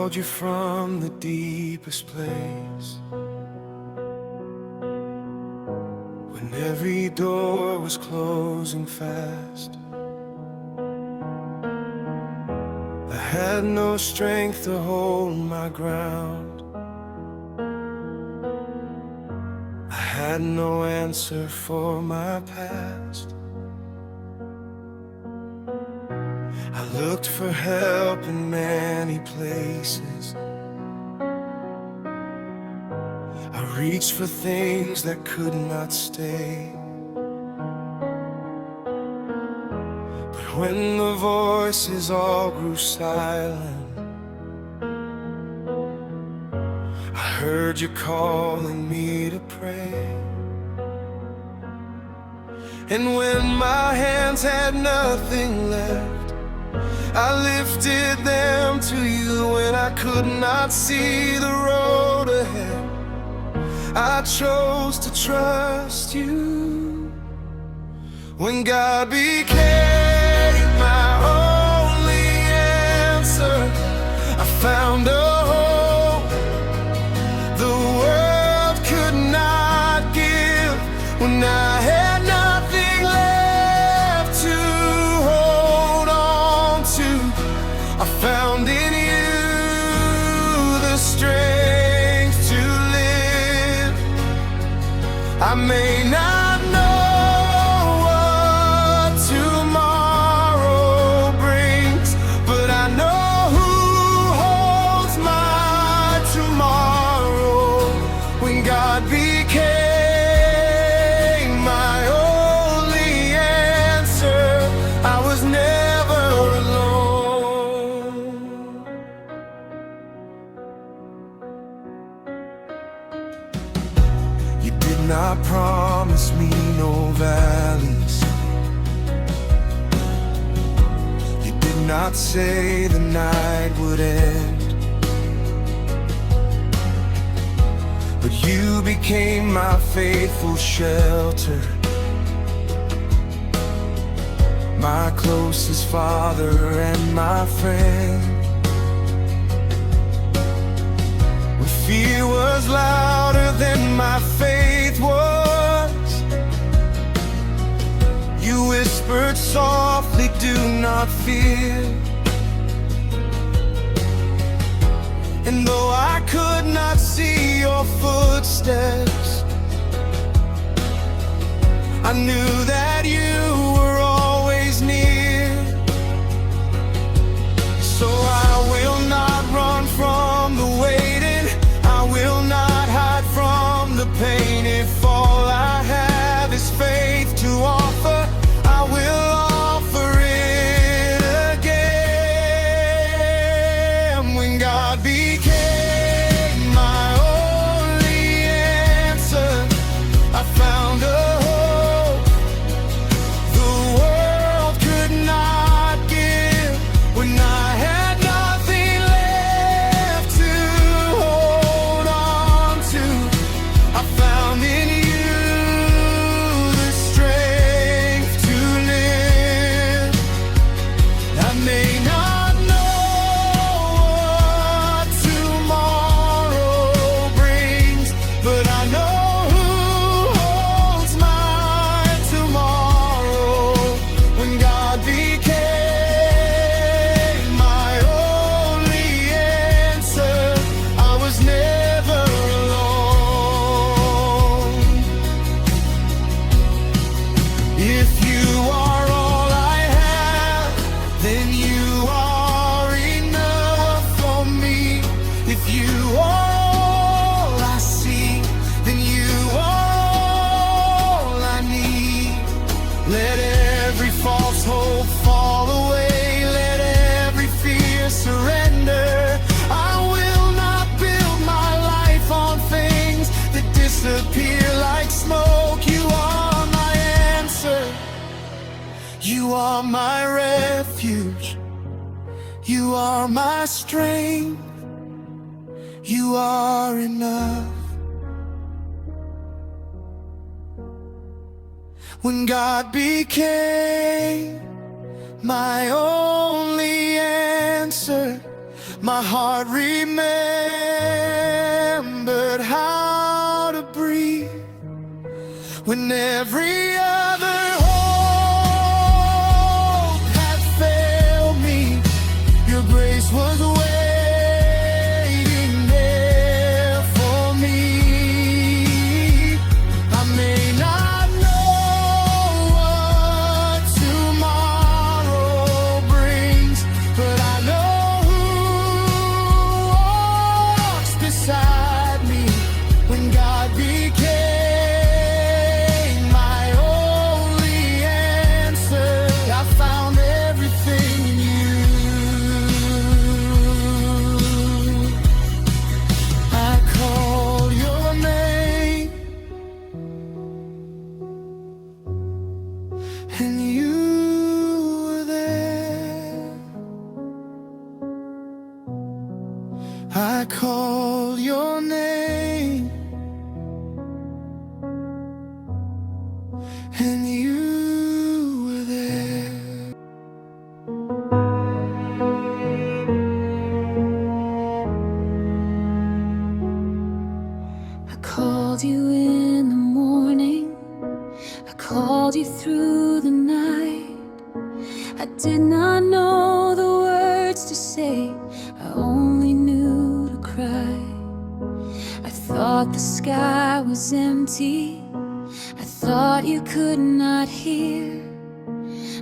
called you from the deepest place, when every door was closing fast. I had no strength to hold my ground. I had no answer for my past. I looked for help in many places. I reached for things that could not stay. But when the voices all grew silent, I heard you calling me to pray. And when my hands had nothing left, I lifted them to you. When I could not see the road ahead, I chose to trust you. When God became my only answer, I found a hope the world could not give. When I had nothing left to hold on to, I found in you the strength to live. I may not know what tomorrow brings, but I know who holds my tomorrow. When God became my only answer, I was never alone. You did not promise me no valleys. You did not say the night would end. But you became my faithful shelter, my closest father and my friend. When fear was louder than my faith was, you whispered softly, do not fear. And though I could not see your footsteps, I knew that you were always near. So I will not run from the waiting, I will not hide from the pain. If all I have is faith to offer, I will offer it again. When God became my only answer, I found a hope the world could not give. When I had nothing left to hold on to, I found in you the strength to live. I may not know what tomorrow brings, but I know who holds my tomorrow. When God became my only answer, I was never alone. If you are all I have, then you are enough for me. If you are all I see, then you are all I need. Let every false hope fall away, let every fear surrender. I will not build my life on things that disappear like smoke. You are my answer, you are my refuge, you are my strength, you are enough. When God became my only answer, My heart remembered how to breathe when every other hope had failed me. Your grace was waiting there for me. I may not know what tomorrow brings, but I know who walks beside me. When God became my only answer, I found everything in you. I called your name, and you were there. I called your name, and you were there. I called you in the morning, I called you through the night. I did not know the words to say, I only knew to cry. I thought the sky was empty, I thought you could not hear,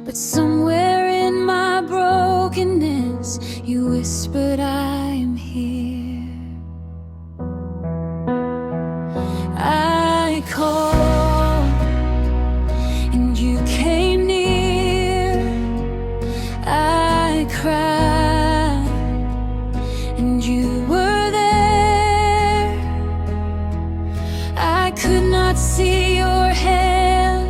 but somewhere in my brokenness you whispered, I am here. I called and you came near. I cried and you were there. I could not see your hand,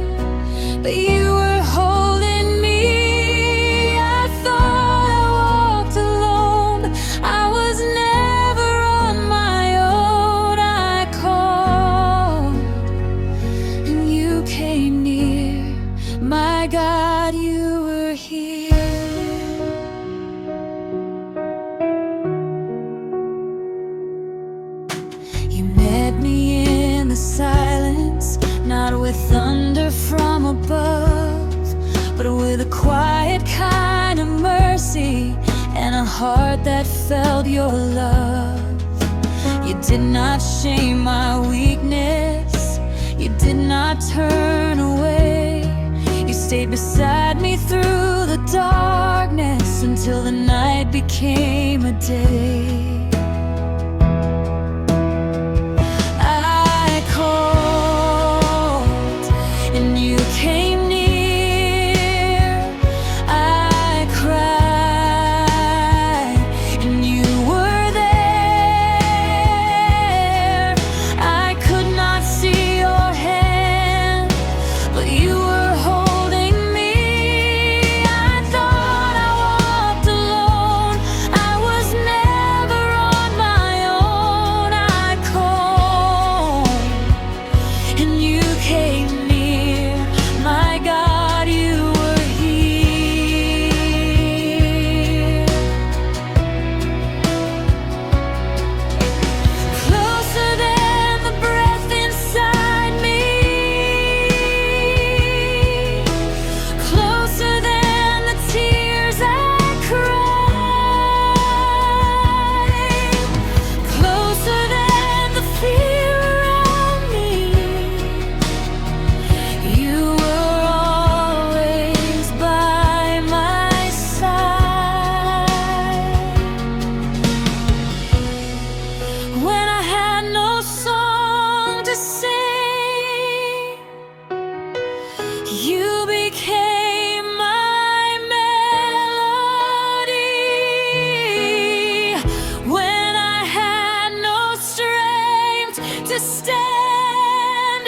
but you were holding me. I thought I walked alone, I was never on my own. I called and you came near. My God, you were here. You met me in the silence, not with thunder from above, but with a quiet kind of mercy and a heart that felt your love. You did not shame my weakness, you did not turn away. You stayed beside me through the darkness until the night became a day. I called and you came near. I cried and you were there. I could not see your hand, but you were holding me. I thought I walked alone, I was never on my own. I called and you came near. My God, you were here. Closer than the breath inside me, closer than the tears I cried, closer than the fear around me. You were always by my side. When I had no song to sing, you became my melody. When I had no strength to stand,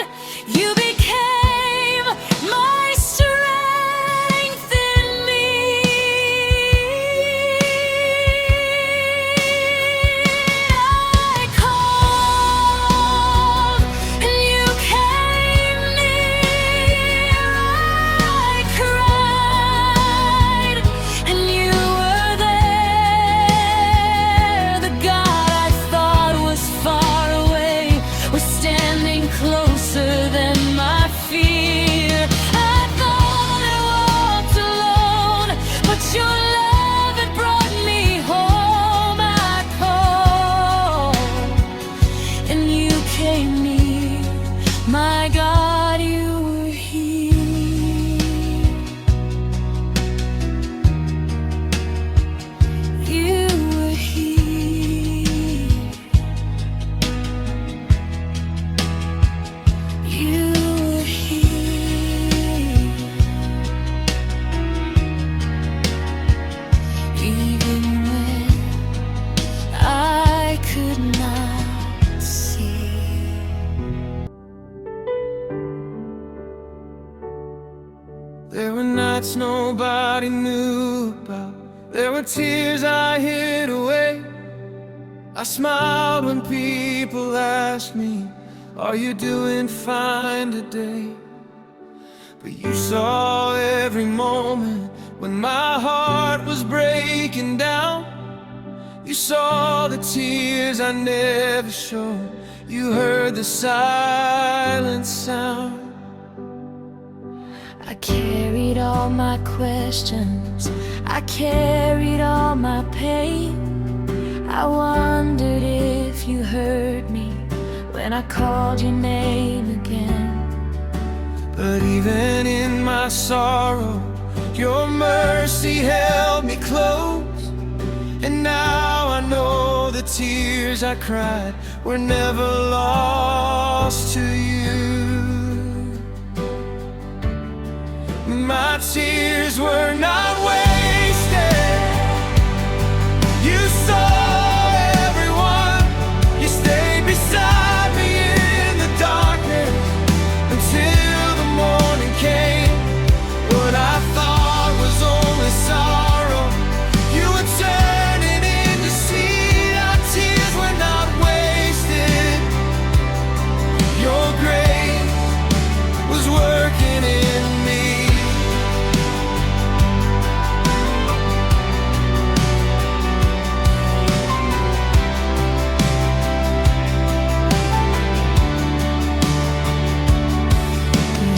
you became my strength in me. I called and you came near. I There were nights nobody knew about. There were tears I hid away. I smiled when people asked me, "Are you doing fine today?" But you saw every moment when my heart was breaking down. You saw the tears I never showed. You heard the silent sound. I carried all my questions, I carried all my pain. I wondered if you heard me when I called your name again. But even in my sorrow, your mercy held me close. And now I know the tears I cried were never lost to you. My tears were not wasted. You saw everyone. You stayed beside me in the darkness until the morning came. What I thought was only sorrow, you were turning into seed. Our tears were not wasted. Your grace was working in me.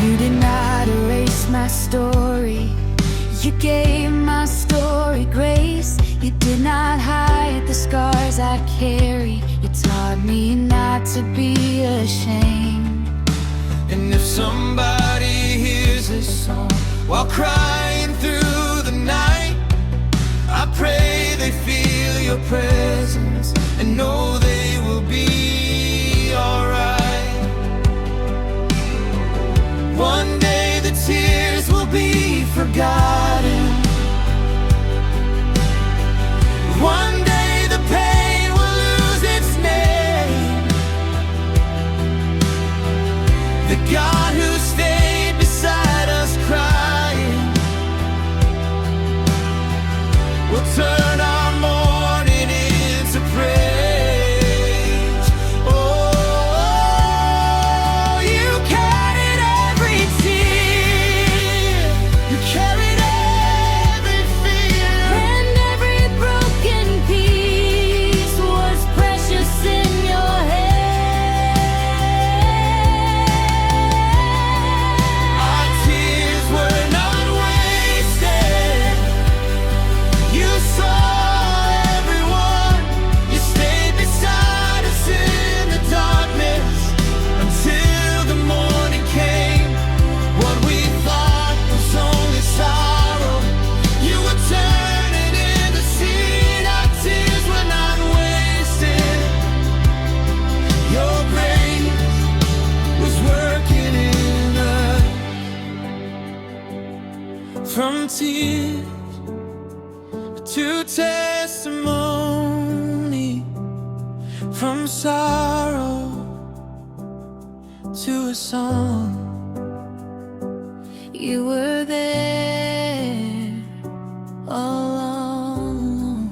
You did not erase my story. You gave my story grace. You did not hide the scars I carry. You taught me not to be ashamed. And if somebody hears this song while crying through the night, I pray they feel your presence and know they will be alright. One day the tears will be forgotten. One day the pain will lose its name. The God who stayed beside us crying will turn our mourning into praise. Oh, you carried every tear. You carried every fear. And every broken piece was precious in your hand. Our tears were not wasted. You saw everyone. You stayed beside us in the darkness until the morning came. What we thought was only sorrow, you were turning into seed. Our tears were not wasted. Your grace was working in us. From tears to testimony, from sorrow to a song. You were there all along.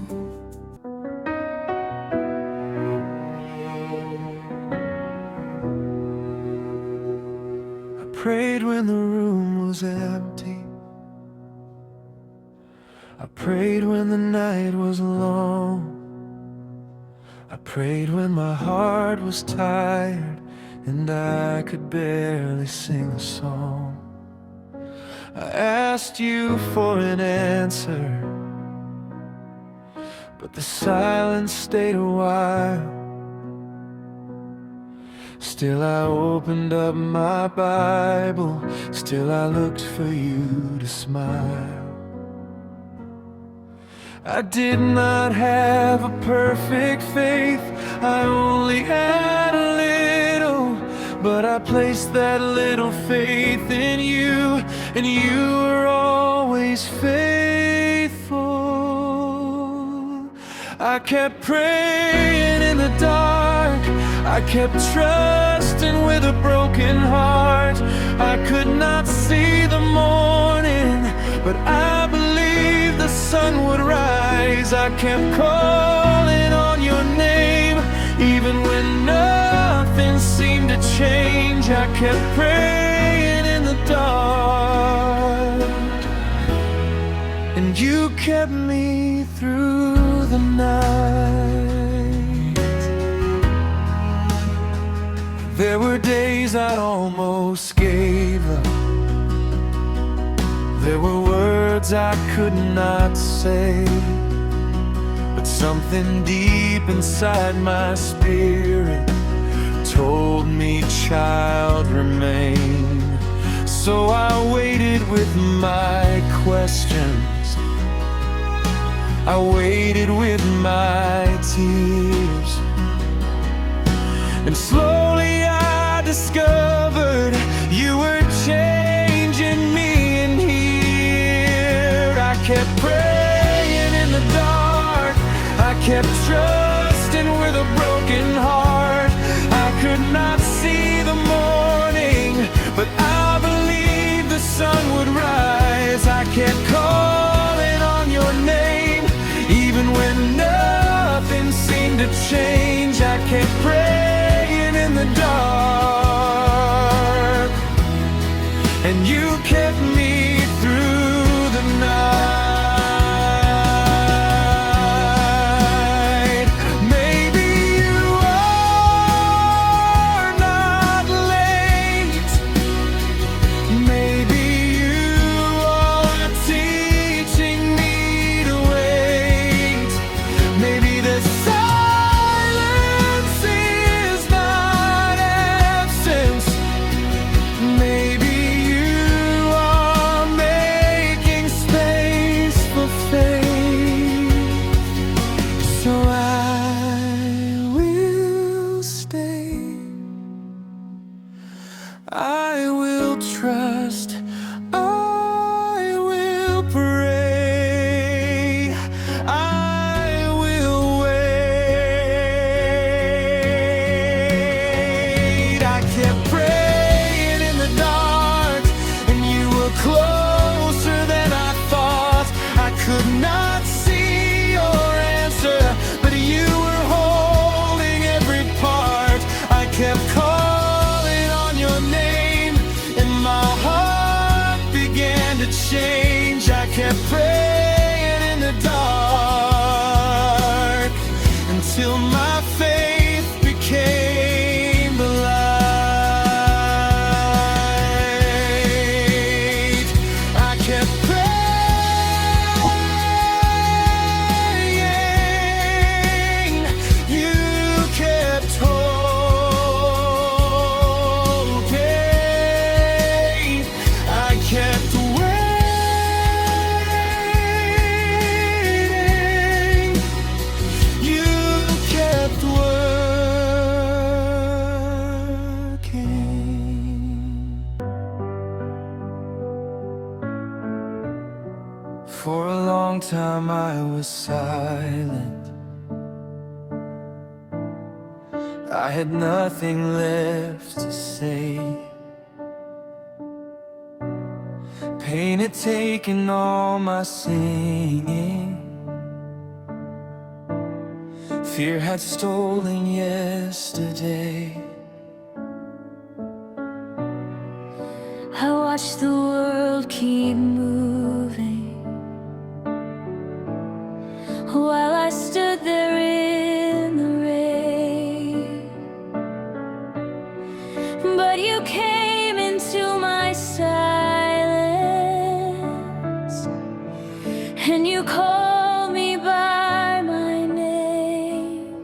I prayed when the room was empty. I prayed when the night was long. I prayed when my heart was tired and I could barely sing a song. I asked you for an answer, but the silence stayed a while. Still I opened up my Bible, still I looked for you to smile. I did not have a perfect faith, I only had a little, but I placed that little faith in you, and you were always faithful. I kept praying in the dark, I kept trusting with a broken heart. I could not see the morning, but I believed the sun would rise. I kept calling on your name, even when nothing seemed to change. I kept praying in the dark, and you kept me through the night. There were days I almost gave up. There were words I could not say, but something deep inside my spirit told me, child, remain. So I waited with my questions, I waited with my tears, and slowly I discovered you were changing me in here. I kept praying in the dark, I kept trusting with a broken heart. I could not see the morning, but I believed the sun would rise. I kept calling on your name, even when nothing seemed to change. I kept praying in the dark, and you kept me through the night. Maybe you are not late, maybe you are teaching me to wait. Maybe the silence is not absence, maybe you are making space for faith. So I will stay, I will trust, I will pray, I will wait. I kept praying in the dark, and you were closer than I thought. I could not see your answer, but you were holding every part. I kept calling on your name, and my heart began to change. I kept praying in the dark until my faith became the light. I kept praying, you kept hoping. I kept waiting, you kept working. For a long time I was silent, I had nothing left to say. Pain had taken all my singing, fear had stolen yesterday. I watched the world keep moving while I stood there in the rain. But you came into my silence, and you called me by my name.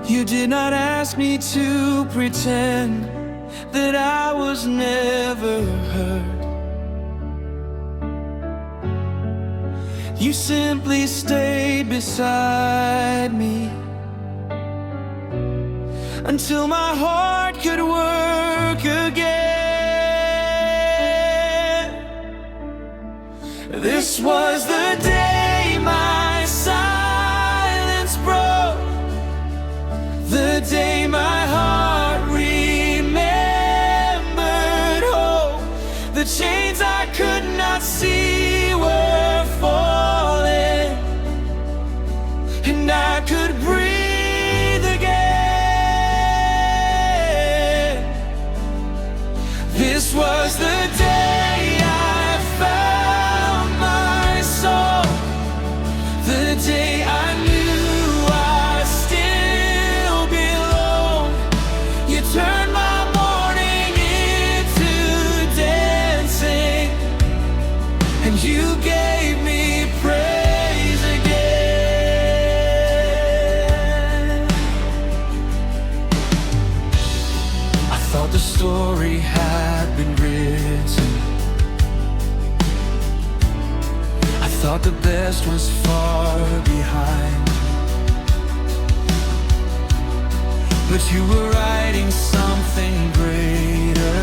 You did not ask me to pretend that I was never hurt. You simply stayed beside me until my heart could work again. This was the day my silence broke, the day my heart remembered hope. The chains I could not This was the day I found my soul, the day I knew I still belong. You turned my morning into dancing, and you gave me praise again. I thought the story had been written, I thought the best was far behind, but you were writing something greater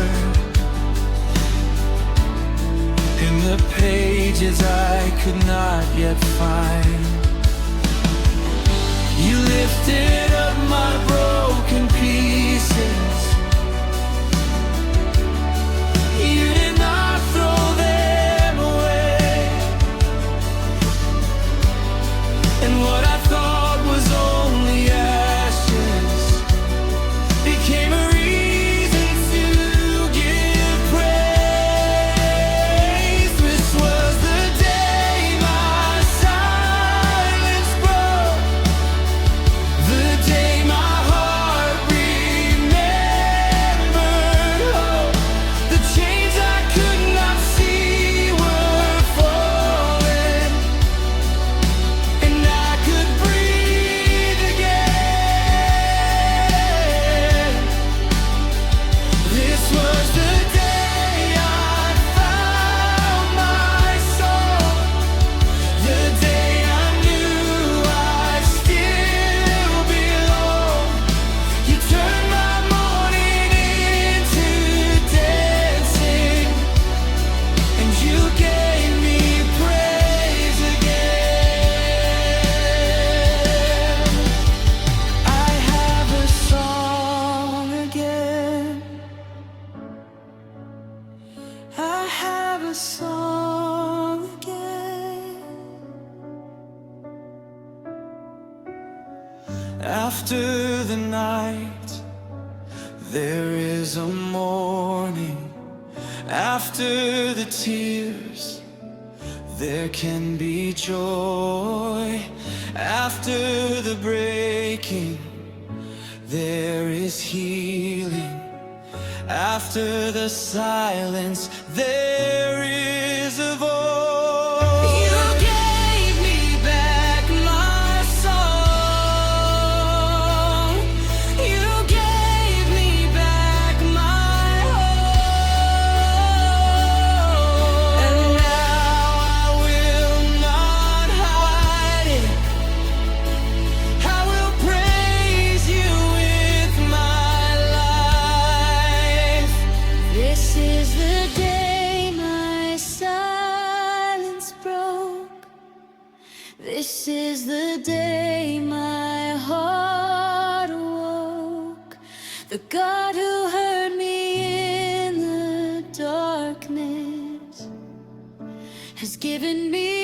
in the pages I could not yet find. You lifted up my broken pieces. You did not throw them away, and what I thought was only ashes became a reason to give praise. This was the day my silence broke, the day my heart remembered hope. The chains I could not see were falling, and I could breathe again. This was the day I found my soul, the day I knew I still belong. You turned my morning into dancing, and you gave me praise again. I have a song again. I have a song again. After the night, there is a morning. After the tears, there can be joy. After the breaking, there is healing. After the silence, there is a voice. You gave me back my song. You gave me back my hope. And now I will not hide it. I will praise you with my life. This is the day my silence broke. This is the day my heart awoke. The God who heard me in the darkness has given me